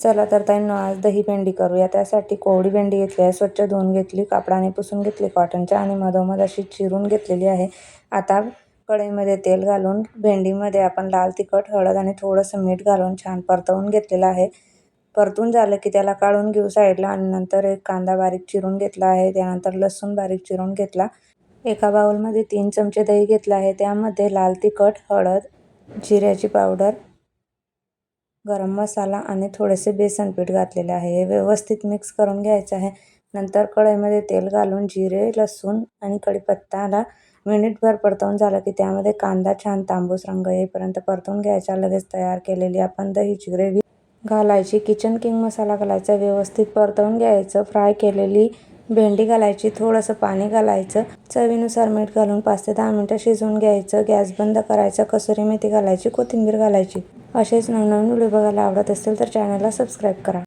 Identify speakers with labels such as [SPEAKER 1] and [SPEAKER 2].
[SPEAKER 1] चला तर ताईंनो, आज दही भेंडी करूया. त्यासाठी कोवडी भेंडी घेतली आहे, स्वच्छ धुवून घेतली, कापडाने पुसून घेतली कॉटनच्या आणि मधोमध अशी चिरून घेतलेली आहे. आता कढईमध्ये तेल घालून भेंडीमध्ये आपण लाल तिखट, हळद आणि थोडंसं मीठ घालून छान परतवून घेतलेलं आहे. परतून झालं की त्याला काढून घेऊ साईडला आणि नंतर एक कांदा बारीक चिरून घेतला आहे. त्यानंतर लसूण बारीक चिरून घेतला. एका बाउलमध्ये 3 चमचे दही घेतलं आहे. त्यामध्ये लाल तिखट, हळद, जिऱ्याची पावडर, गरम मसाला आणि थोडेसे बेसन पीठ घातलेले आहे. हे व्यवस्थित मिक्स करून घ्यायचं आहे. नंतर कढईमध्ये तेल घालून जिरे, लसूण आणि कढीपत्ताला मिनिटभर परतवून झालं की त्यामध्ये कांदा छान तांबूस रंग येईपर्यंत परतवून घ्यायचा. लगेच तयार केलेली आपण दहीची ग्रेव्ही घालायची. किचन किंग मसाला घालायचा, व्यवस्थित परतवून घ्यायचं. फ्राय केलेली भेंडी घालायची, थोडंसं पाणी घालायचं, चवीनुसार मीठ घालून 5 ते 10 मिनिटं शिजवून घ्यायचं. गॅस बंद करायचा. कसुरी मेथी घालायची, कोथिंबीर घालायची. असेच नवनवीन व्हिडिओ बघायला आवडत असतील तर चॅनलला सबस्क्राईब करा.